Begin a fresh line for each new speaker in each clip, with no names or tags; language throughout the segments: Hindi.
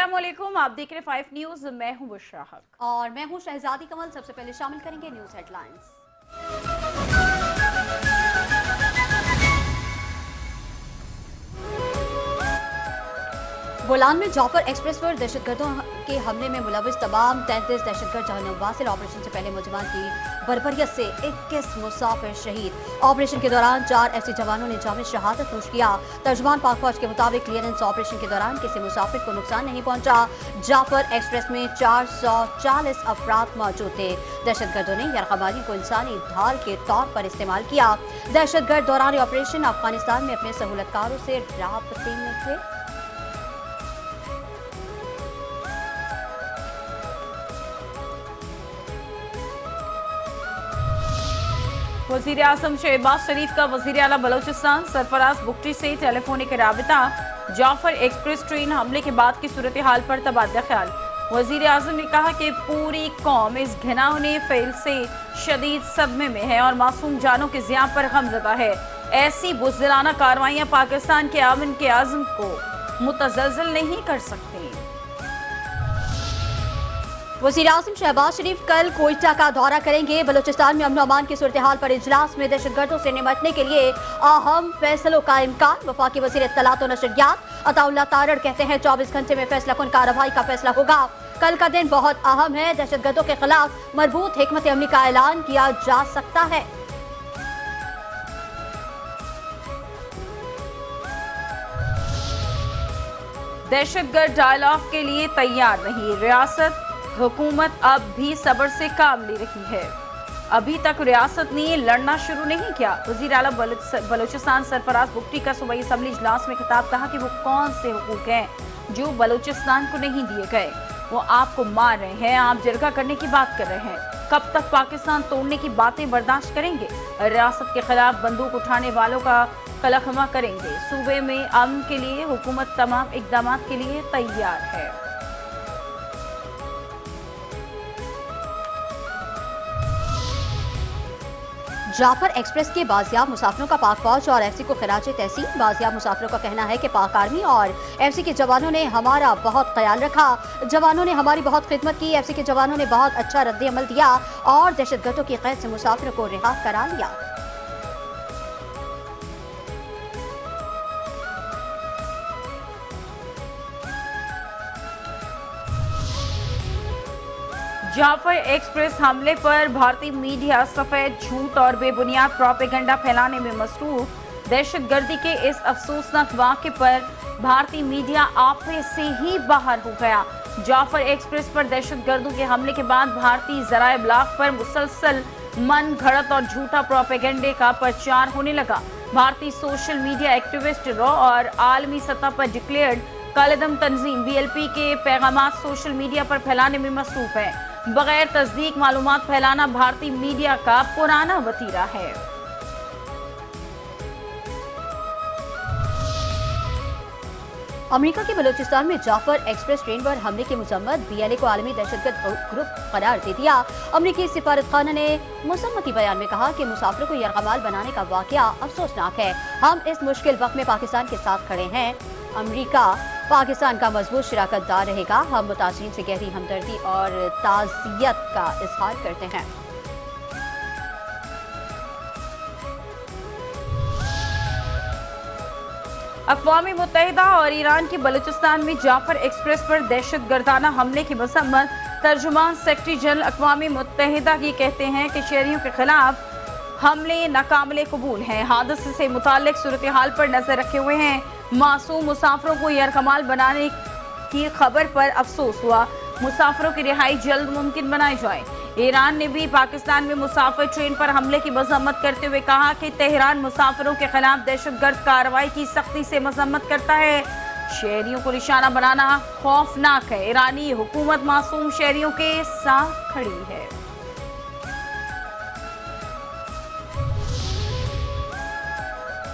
अस्सलामुअलैकुम, आप देख रहे हैं 5 न्यूज। मैं हूं बुशरा हक
और मैं हूं शहजादी कमल। सबसे पहले शामिल करेंगे न्यूज हेडलाइंस। बोलान में जाफर एक्सप्रेस पर दहशतगर्दों के हमले में मुलविस तमाम 33 दहशतगर्द जहन्नुम वासिल। ऑपरेशन से पहले मुलजिमान की बर्बरियत से 21 मुसाफिर शहीद। ऑपरेशन के दौरान 4 FC जवानों ने जामे शहादत नोश किया। तर्जुमान पाक फौज के मुताबिक क्लियरेंस ऑपरेशन के दौरान किसी मुसाफिर को नुकसान नहीं पहुंचा। जाफर एक्सप्रेस में 440 अफराद मौजूद थे। दहशतगर्दों ने यरगमारी को इंसानी ढाल के तौर पर इस्तेमाल किया। दहशतगर्द दौरान ऑपरेशन अफगानिस्तान में अपने सहूलतकारों से राबते में थे।
वजीर आजम शहबाज शरीफ का वजीर आला बलोचिस्तान सरफराज बुगटी से टेलीफोनिक राबिता। जाफर एक्सप्रेस ट्रेन हमले के बाद की सूरत हाल पर तबादला ख्याल। वजीर आजम ने कहा कि पूरी कौम इस घिनौने फेल से शदीद सदमे में है और मासूम जानों के ज़िया पर गमज़दा है। ऐसी बुज़दिलाना कार्रवाइयाँ पाकिस्तान के अमन के आज़म को मुतज़लज़ल नहीं कर सकती।
वज़ीर आज़म शहबाज शरीफ कल कोयटा का दौरा करेंगे। बलूचिस्तान में अमन अमान की सूरत हाल पर इजलास में दहशतगर्दों से निपटने के लिए अहम फैसलों का इम्कान। वफाकी वज़ीर इत्तलात व नशरियात अताउल्लाह तारड़ कहते हैं 24 घंटे में फैसला कुन कार्रवाई का फैसला होगा। कल का दिन बहुत अहम है। दहशतगर्दों के खिलाफ मरबूत हिकमत अमली का ऐलान किया जा सकता है।
दहशतगर्द डायलॉग के लिए तैयार नहीं। रियासत हुकूमत अब भी सब्र से काम ले रही है। अभी तक रियासत ने लड़ना शुरू नहीं किया। वज़ीर आला बलूचिस्तान सरफराज बुगटी का सूबाई असम्बली इजलास में खिताब। कहा कि वो कौन से हुकूक हैं जो बलूचिस्तान को नहीं दिए गए। वो आपको मार रहे हैं, आप जिरगा करने की बात कर रहे हैं। कब तक पाकिस्तान तोड़ने की बातें बर्दाश्त करेंगे? रियासत के खिलाफ बंदूक उठाने वालों का कलखमा करेंगे। सूबे में अमन के लिए हुकूमत तमाम इकदाम के लिए तैयार है।
जाफर एक्सप्रेस के बाजियाब मुसाफिरों का पाक फौज और FC को खिराज तहसीन। बाजियाब मुसाफिरों का कहना है कि पाक आर्मी और FC के जवानों ने हमारा बहुत ख्याल रखा। जवानों ने हमारी बहुत खिदमत की। FC के जवानों ने बहुत अच्छा रद्द-ए-अमल दिया और दहशतगर्दों की कैद से मुसाफिरों को रिहा करा लिया।
जाफर एक्सप्रेस हमले पर भारतीय मीडिया सफेद झूठ और बेबुनियाद प्रोपेगेंडा फैलाने में मसरूफ। दहशतगर्दी के इस अफसोसनाक वाक़े पर भारतीय मीडिया आपे से ही बाहर हो गया। जाफर एक्सप्रेस पर दहशतगर्दों के हमले के बाद भारतीय ज़राए इब्लाग पर मुसलसल मन घड़त और झूठा प्रोपेगेंडे का प्रचार होने लगा। भारतीय सोशल मीडिया एक्टिविस्ट रॉ और आलमी सतह पर डिक्लेयर्ड कालेदम तंजीम BLP के पैगाम सोशल मीडिया पर फैलाने में मसरूफ है। बगैर तस्दीक मालूमात फैलाना भारतीय मीडिया का पुराना वतीरा है।
अमेरिका के बलूचिस्तान में जाफर एक्सप्रेस ट्रेन पर हमले की मजम्मत। BLA को आलमी दहशतगर्द ग्रुप करार दे दिया। अमेरिकी सिफारत खाना ने मुसम्मती बयान में कहा कि मुसाफिरों को यरगमाल बनाने का वाकया अफसोसनाक है। हम इस मुश्किल वक्त में पाकिस्तान के साथ खड़े हैं। अमेरिका पाकिस्तान का मजबूत शराकतदार रहेगा। हम मुतासिरीन से गहरी हमदर्दी और ताज़ियत का इजहार करते हैं।
अक़वाम मुत्तहिदा और ईरान की बलूचिस्तान में जाफर एक्सप्रेस पर दहशतगर्दाना हमले की मसम्मत। तर्जुमान सेक्रेटरी जनरल अक़वाम मुत्तहिदा की कहते हैं कि शहरियों के खिलाफ हमले नाकाबिले कबूल हैं। हादसे से मुताल्लिक सूरत हाल पर नजर रखे हुए हैं। मासूम मुसाफिरों को यरगमाल बनाने की खबर पर अफसोस हुआ। मुसाफिरों की रिहाई जल्द मुमकिन बनाई जाए। ईरान ने भी पाकिस्तान में मुसाफिर ट्रेन पर हमले की मजम्मत करते हुए कहा कि तेहरान मुसाफिरों के खिलाफ दहशतगर्द कार्रवाई की सख्ती से मजम्मत करता है। शहरियों को निशाना बनाना खौफनाक है। ईरानी हुकूमत मासूम शहरियों के साथ खड़ी है।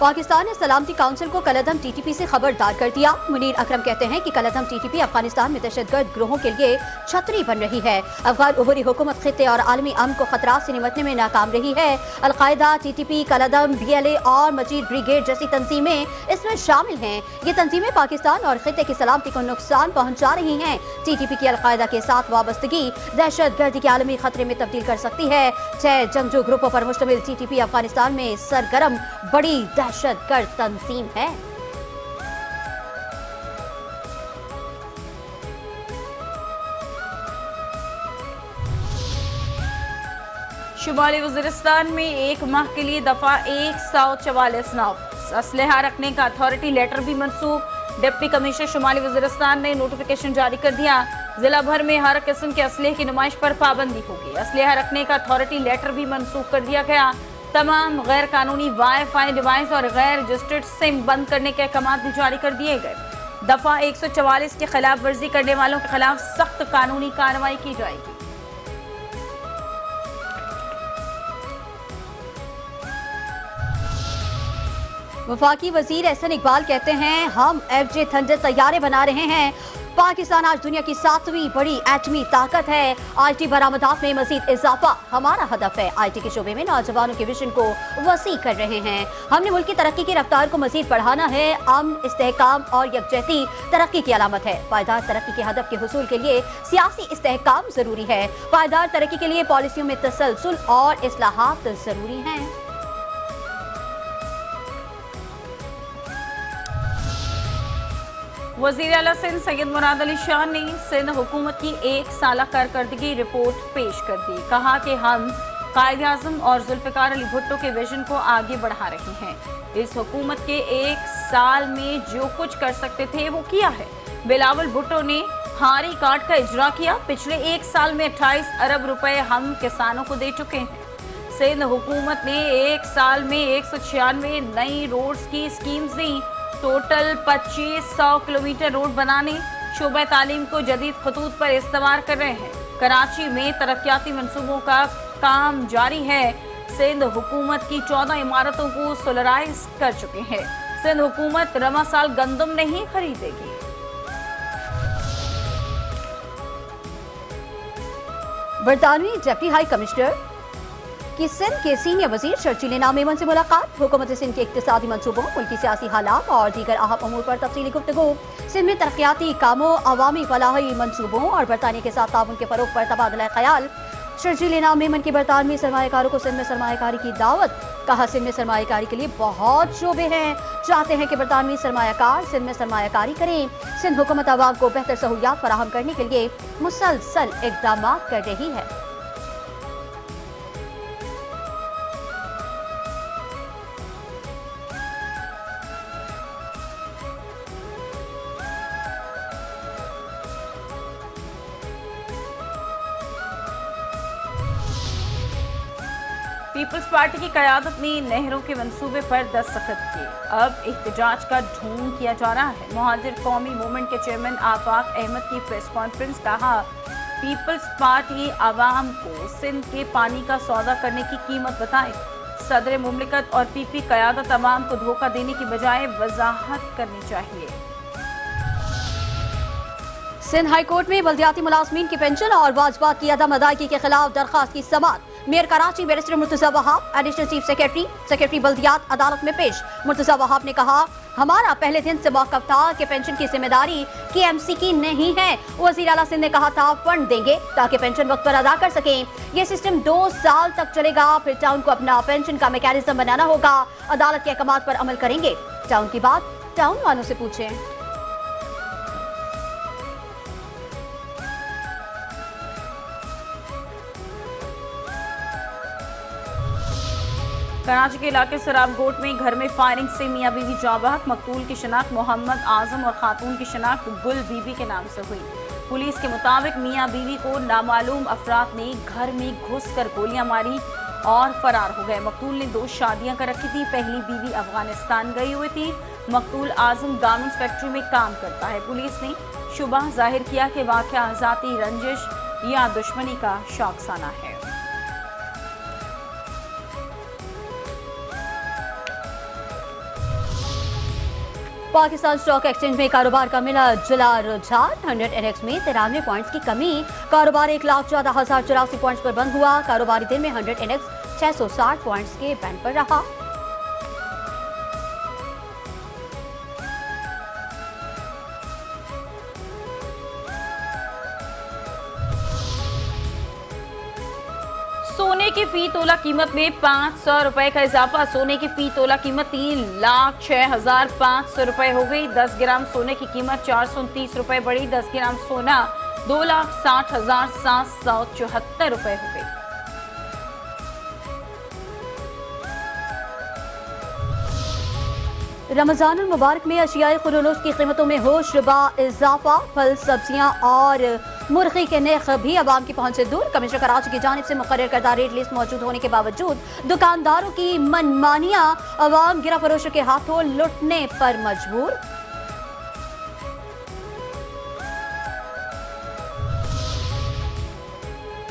पाकिस्तान ने सलामती काउंसिल को कलअदम टीटीपी से खबरदार कर दिया। मुनीर अकरम कहते हैं कि कलअदम टीटीपी अफगानिस्तान में दहशतगर्द ग्रोहों के लिए छतरी बन रही है। अफगान उबरी हुकूमत खित्ते और आलमी अमन को खतरात से निपटने में नाकाम रही है। अलकायदा, टीटीपी, कलअदम, BLA और मजीद ब्रिगेड जैसी तंजीमें इसमें शामिल हैं। ये तंजीमें पाकिस्तान और खित्ते की सलामती को नुकसान पहुंचा रही हैं। टीटीपी की अलकायदा के साथ वाबस्तगी दहशतगर्दी के आलमी खतरे में तब्दील कर सकती है। 6 जंगजू ग्रुपों पर मुश्तमिल टीटीपी अफगानिस्तान में सरगर्म बड़ी दहशतगर्द तंजीम है।
शुमाली वज़ीरिस्तान में 1 माह के लिए दफा 144 नाव असलहा रखने का अथॉरिटी लेटर भी मनसूख। डिप्टी कमिश्नर शुमाली वज़ीरिस्तान ने नोटिफिकेशन जारी कर दिया। जिला भर में हर किस्म के असलहे की नुमाइश पर पाबंदी होगी। असलहा रखने का अथॉरिटी लेटर भी मनसूख कर दिया गया। तमाम गैर कानूनी वाईफाई डिवाइस और गैर रजिस्टर्ड सिम बंद करने के अहकाम भी जारी कर दिए गए। दफा 144 के खिलाफ वर्जी करने वालों के खिलाफ सख्त कानूनी कार्रवाई की जाएगी।
वफाकी वजीर एहसन इकबाल कहते हैं, हम FJ थंडर तैयारे बना रहे हैं। पाकिस्तान आज दुनिया की 7वीं बड़ी एटमी ताकत है। IT बरामदात में मजीद इजाफा हमारा हदफ है। IT के शोबे में नौजवानों के विजन को वसी कर रहे हैं। हमने मुल्क की तरक्की की रफ्तार को मजीद बढ़ाना है। अमन, इस्तेहकाम और यकजहती तरक्की की अलामत है। पायदार तरक्की के हदफ के हुसूल के लिए सियासी इस्तेहकाम जरूरी है। पायदार तरक्की के लिए पॉलिसियों में तसलसल और इस्लाहात जरूरी हैं।
वज़ीर आला सिंध सैयद मुराद अली शाह ने सिंध हुकूमत की 1 साला कारकर्दगी रिपोर्ट पेश कर दी। कहा कि हम कायद आज़म और जुल्फ़िकार अली भुट्टो के विजन को आगे बढ़ा रहे हैं। इस हुकूमत के 1 साल में जो कुछ कर सकते थे वो किया है। बिलावल भुट्टो ने हारी काट का इजरा किया। पिछले 1 साल में 28 अरब रुपए हम किसानों को दे चुके हैं। सिंध हुकूमत ने 1 साल में 196 नई रोड्स की स्कीम्स दी। टोटल 2500 किलोमीटर रोड बनाने, शोबा तालीम को जदीद खतूत पर इस्तेमाल कर रहे हैं। कराची में तरक्याती मंसूबों का काम जारी है। सिंध हुकूमत की 14 इमारतों को सोलराइज कर चुके हैं। सिंध हुकूमत रवा साल गंदम नहीं खरीदेगी।
बरतानवी डिप्टी हाई कमिश्नर कि सिंध के सीनियर वजीर शर्जील मेमन से मुलाकात। हुकूमत सिंध के इक्तिसादी मंसूबों, मुल्की सियासी हालात और दीगर अहम अमूर पर तफसीली गुफ्तगू। सिंध में तरक्याती कामों, अवामी फलाही मंसूबों और बरतानिया के साथ ताउन के फरोग पर तबादला ख्याल। शर्जील मेमन की बरतानवी सरमायाकारों को सिंध में सरमायाकारी की दावत। कहा, सिंध में सरमायाकारी के लिए बहुत शोबे हैं। चाहते हैं कि बरतानवी सरमायाकार सिंध में सरमायाकारी करें। सिंध हुकूमत आवाम को बेहतर सहूलियात फराहम करने के लिए मुसलसल इक़दाम कर रही है।
पीपल्स पार्टी की क़यादत ने नहरों के मंसूबे पर दस्तखत किए। अब एहतजाज का ढोंग किया जा रहा है। मुहाजिर कौमी मूवमेंट के चेयरमैन आफाक अहमद की प्रेस कॉन्फ्रेंस। कहा, पीपल्स पार्टी आवाम को सिंध के पानी का सौदा करने की कीमत बताए। सदर मुमलिकत और PP क़यादत आवाम को धोखा देने की बजाय वजाहत करनी चाहिए।
सिंध हाई कोर्ट में बल्दियाती मुलाजमीन की पेंशन और वाजबात की अदम अदायगी के खिलाफ दरखास्त की समाअत। Mayor Karachi barrister Murtaza Wahab additional chief secretary बल्दियात अदालत में पेश। मुर्तजा वहाब ने कहा, हमारा पहले दिन से मौक़िफ़ था कि पेंशन की जिम्मेदारी KMC की नहीं है। वज़ीर आला सिंध ने कहा था फंड देंगे ताकि पेंशन वक्त पर अदा कर सकें। यह सिस्टम 2 साल तक चलेगा। फिर टाउन को अपना पेंशन का मैकेनिज्म बनाना होगा। अदालत के अहकामात पर अमल करेंगे। टाउन की बात टाउन वालों से पूछें।
कराची के इलाके सराबगोट में घर में फायरिंग से मियां बीवी जाँ बहक। मकतूल की शनाख्त मोहम्मद आजम और खातून की शनाख्त गुल बीबी के नाम से हुई। पुलिस के मुताबिक मियां बीवी को नामालूम अफराद ने घर में घुसकर गोलियां मारी और फरार हो गए। मकतूल ने 2 शादियां कर रखी थी। पहली बीवी अफगानिस्तान गई हुई थी। मकतूल आजम गारमेंट्स फैक्ट्री में काम करता है। पुलिस ने शुबा जाहिर किया कि वाक़या ज़ाती रंजिश या दुश्मनी का शौकसाना है।
पाकिस्तान स्टॉक एक्सचेंज में कारोबार का मिला जुला रुझान। 100 इंडेक्स में 93 पॉइंट्स की कमी, कारोबार 1,14,084 पॉइंट्स पर बंद हुआ। कारोबारी दिन में 100 इंडेक्स 660 पॉइंट्स के बैंड पर रहा।
सोने की फी तोला कीमत में 500 रुपए का इजाफा। सोने की फी तोला कीमत 3,06,500 रुपए हो गई। 10 ग्राम सोने की कीमत 429 रुपए बढ़ी। 10 ग्राम सोना 2,60,774 रुपए हो गई।
रमजान मुबारक में अशियाए खुरोनोश की कीमतों में होशरुबा इजाफा। फल, सब्जियां और मुर्गी के नर्ख भी आवाम की पहुंच से दूर। कमिश्नर कराची की जानिब से मुकर्रर करदा रेट लिस्ट मौजूद होने के बावजूद दुकानदारों की मनमानियां, आवाम गिरा फरोशों के हाथों लुटने पर मजबूर।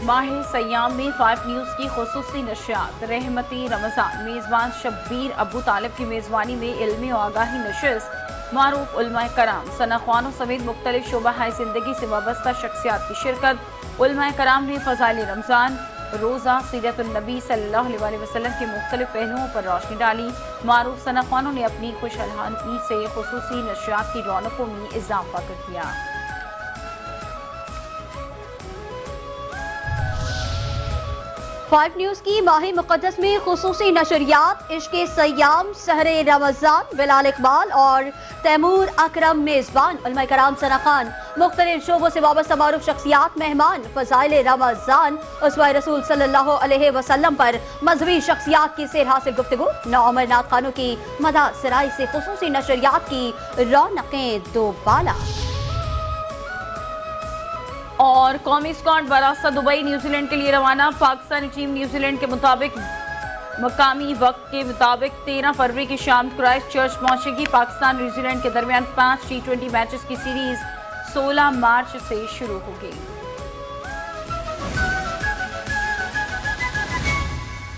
माह सयाम में 5 न्यूज़ की खुसूसी नशियात। रहमती रमजान मेज़बान शब्बीर अबू तालिब की मेज़बानी में इल्मी और आगाही नशिस्त। मारूफ उलमाए कराम, सनाख्वानों समेत मुख्तलिफ शोबा ज़िंदगी से वाबस्ता शख्सियात की शिरकत। उलमाए कराम ने फ़ज़ाइल रमज़ान, रोज़ा, सीरतुन नबी सल्लल्लाहु अलैहि वसल्लम के मुख्तलिफ पहलुओं पर रोशनी डाली। मारूफ सनाख्वानों ने अपनी खुशहाली से खुसूसी नशियात की रौनकों में इजाफा कर दिया।
5 न्यूज़ की माही मुक़द्दस में खुसूसी नशरियात। इश्क़े सयाम, सहरे रमज़ान, बिलाल इकबाल और तैमूर अकरम मेज़बान। उलमाए कराम, सना खान, मुख्तलिफ शोबों से वाबस्ता मारूफ शख्सियात मेहमान। फ़ज़ाइल रमज़ान, उसवा रसूल सल्लल्लाहु अलैहि वसल्लम पर मजहबी शख्सियात की सेर हासिल गुफ्तगू। नौअमर नात खानों की मदा सराई से खुसूसी नशरियात की रौनकें दोबाला।
और कौमी स्क्वाड बरासा दुबई न्यूजीलैंड के लिए रवाना। पाकिस्तानी टीम न्यूजीलैंड के मुताबिक मकामी वक्त के मुताबिक 13 फरवरी की शाम क्राइस्ट चर्च पहुंचेगी। पाकिस्तान न्यूजीलैंड के दरमियान 5 T20 मैचेस की सीरीज 16 मार्च से शुरू होगी।